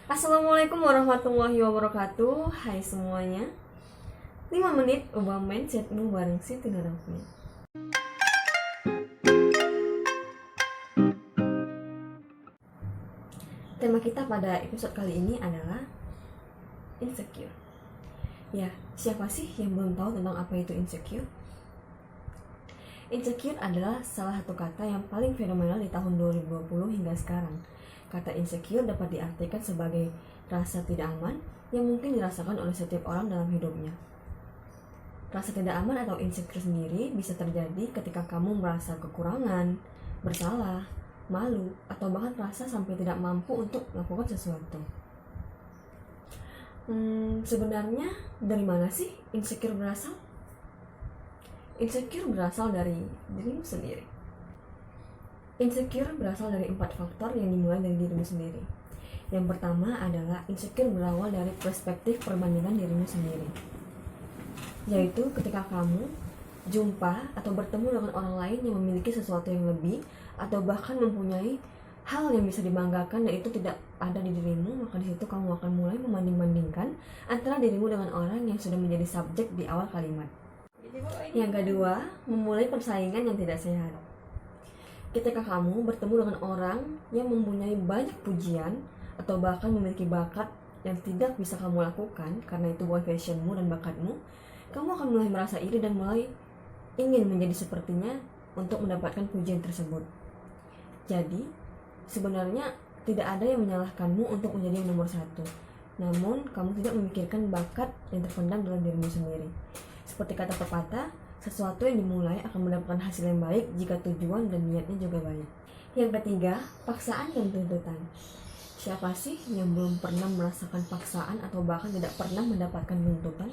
Assalamualaikum warahmatullahi wabarakatuh. Hai semuanya. 5 menit ubah mindsetmu bareng Siti Nurafni. Tema kita pada episode kali ini adalah insecure. Ya, siapa sih yang belum tahu tentang apa itu insecure? Insecure adalah salah satu kata yang paling fenomenal di tahun 2020 hingga sekarang. Kata insecure dapat diartikan sebagai rasa tidak aman yang mungkin dirasakan oleh setiap orang dalam hidupnya. Rasa tidak aman atau insecure sendiri bisa terjadi ketika kamu merasa kekurangan, bersalah, malu, atau bahkan merasa sampai tidak mampu untuk melakukan sesuatu. Sebenarnya dari mana sih insecure berasal? Insecure berasal dari dirimu sendiri. Insecure berasal dari 4 faktor yang dimulai dari dirimu sendiri. Yang pertama adalah insecure berawal dari perspektif perbandingan dirimu sendiri, yaitu ketika kamu jumpa atau bertemu dengan orang lain yang memiliki sesuatu yang lebih atau bahkan mempunyai hal yang bisa dibanggakan dan itu tidak ada di dirimu, maka di situ kamu akan mulai membanding-bandingkan antara dirimu dengan orang yang sudah menjadi subjek di awal kalimat. Yang kedua, memulai persaingan yang tidak sehat. Ketika kamu bertemu dengan orang yang mempunyai banyak pujian atau bahkan memiliki bakat yang tidak bisa kamu lakukan karena itu bukan passionmu dan bakatmu, kamu akan mulai merasa iri dan mulai ingin menjadi sepertinya untuk mendapatkan pujian tersebut. Jadi, sebenarnya tidak ada yang menyalahkanmu untuk menjadi yang nomor satu. Namun, kamu tidak memikirkan bakat yang terpendam dalam dirimu sendiri. Seperti kata pepatah, sesuatu yang dimulai akan mendapatkan hasil yang baik jika tujuan dan niatnya juga baik. Yang ketiga, paksaan dan tuntutan. Siapa sih yang belum pernah merasakan paksaan atau bahkan tidak pernah mendapatkan tuntutan?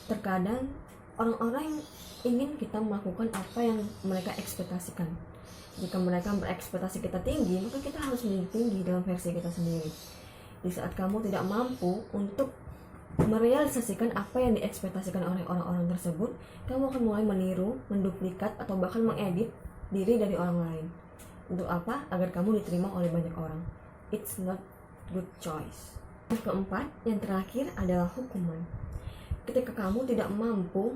Terkadang orang-orang ingin kita melakukan apa yang mereka ekspektasikan. Jika mereka berekspektasi kita tinggi, maka kita harus menjadi tinggi dalam versi kita sendiri. Di saat kamu tidak mampu untuk merealisasikan apa yang diekspektasikan oleh orang-orang tersebut, kamu akan mulai meniru, menduplikat, atau bahkan mengedit diri dari orang lain. Untuk apa? Agar kamu diterima oleh banyak orang. It's not good choice. Yang keempat, yang terakhir adalah hukuman. Ketika kamu tidak mampu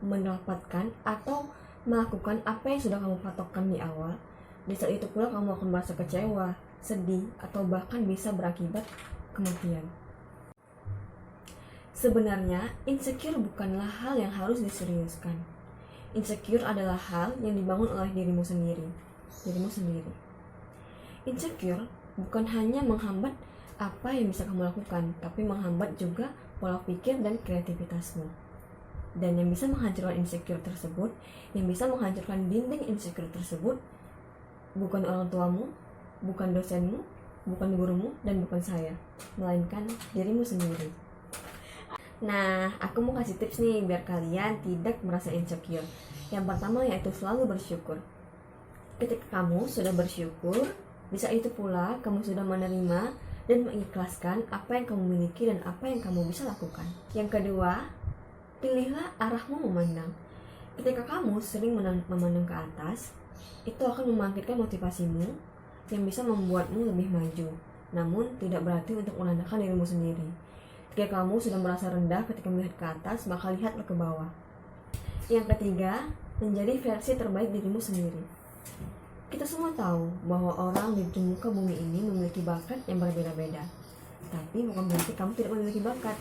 mendapatkan atau melakukan apa yang sudah kamu patokkan di awal, di saat itu pula kamu akan merasa kecewa, sedih, atau bahkan bisa berakibat kematian. Sebenarnya, insecure bukanlah hal yang harus diseriuskan. Insecure adalah hal yang dibangun oleh dirimu sendiri. Insecure bukan hanya menghambat apa yang bisa kamu lakukan, tapi menghambat juga pola pikir dan kreativitasmu. Dan yang bisa menghancurkan insecure tersebut, yang bisa menghancurkan dinding insecure tersebut, bukan orang tuamu, bukan dosenmu, bukan gurumu, dan bukan saya, melainkan dirimu sendiri. Nah, aku mau kasih tips nih biar kalian tidak merasa insecure. Yang pertama yaitu selalu bersyukur. Ketika kamu sudah bersyukur, bisa itu pula kamu sudah menerima dan mengikhlaskan apa yang kamu miliki dan apa yang kamu bisa lakukan. Yang kedua, pilihlah arahmu memandang. Ketika kamu sering memandang ke atas, itu akan membangkitkan motivasimu yang bisa membuatmu lebih maju. Namun, tidak berarti untuk menandakan dirimu sendiri. Jika kamu sudah merasa rendah ketika melihat ke atas, maka lihatlah ke bawah. Yang ketiga, menjadi versi terbaik dirimu sendiri. Kita semua tahu bahwa orang di muka bumi ini memiliki bakat yang berbeda-beda. Tapi bukan berarti kamu tidak memiliki bakat.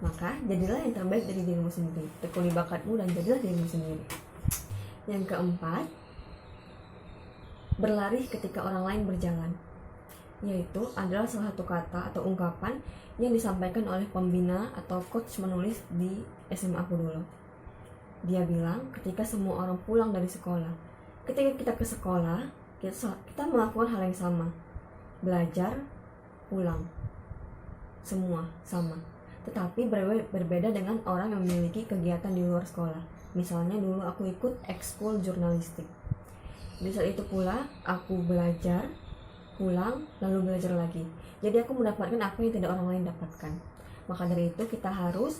Maka, jadilah yang terbaik dari dirimu sendiri. Tekuni bakatmu dan jadilah dirimu sendiri. Yang keempat, berlari ketika orang lain berjalan. Yaitu adalah salah satu kata atau ungkapan yang disampaikan oleh pembina atau coach menulis di SMA aku dulu. Dia bilang ketika semua orang pulang dari sekolah, ketika kita ke sekolah, kita melakukan hal yang sama. Belajar, pulang. Semua sama. Tetapi berbeda dengan orang yang memiliki kegiatan di luar sekolah. Misalnya dulu aku ikut ekskul jurnalistik. Di saat itu pula aku belajar, pulang, lalu belajar lagi. Jadi aku mendapatkan apa yang tidak orang lain dapatkan. Maka dari itu kita harus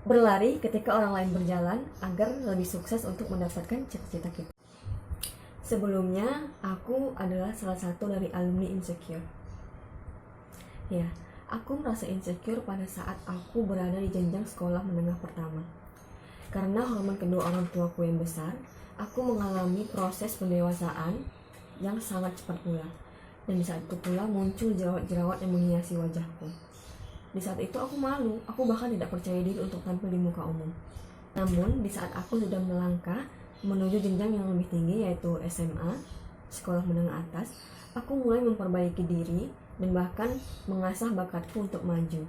berlari ketika orang lain berjalan agar lebih sukses untuk mendapatkan cita-cita kita. Sebelumnya, aku adalah salah satu dari alumni Insecure. Ya, aku merasa insecure pada saat aku berada di jenjang sekolah menengah pertama. Karena hormon kedua orang tuaku yang besar, aku mengalami proses pendewasaan yang sangat cepat pula. Dan di saat itu pula muncul jerawat-jerawat yang menghiasi wajahku. Di saat itu aku malu, aku bahkan tidak percaya diri untuk tampil di muka umum. Namun, di saat aku sudah melangkah menuju jenjang yang lebih tinggi yaitu SMA, sekolah menengah atas, aku mulai memperbaiki diri dan bahkan mengasah bakatku untuk maju.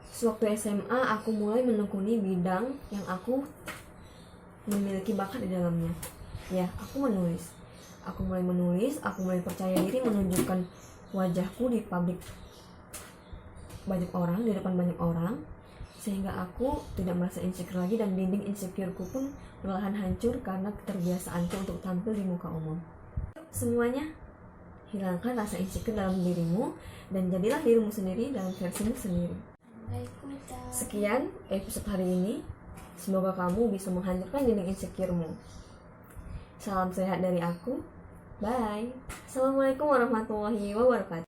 Sewaktu SMA, aku mulai menekuni bidang yang aku memiliki bakat di dalamnya. Ya, aku menulis. Aku mulai menulis, aku mulai percaya diri menunjukkan wajahku di depan banyak orang, sehingga aku tidak merasa insecure lagi dan dinding insecureku pun perlahan hancur karena keterbiasaanku untuk tampil di muka umum. Semuanya, hilangkan rasa insecure dalam dirimu dan jadilah dirimu sendiri dalam versimu sendiri. Sekian episode hari ini. Semoga kamu bisa menghancurkan dinding insecure-mu. Salam sehat dari aku. Bye. Assalamualaikum warahmatullahi wabarakatuh.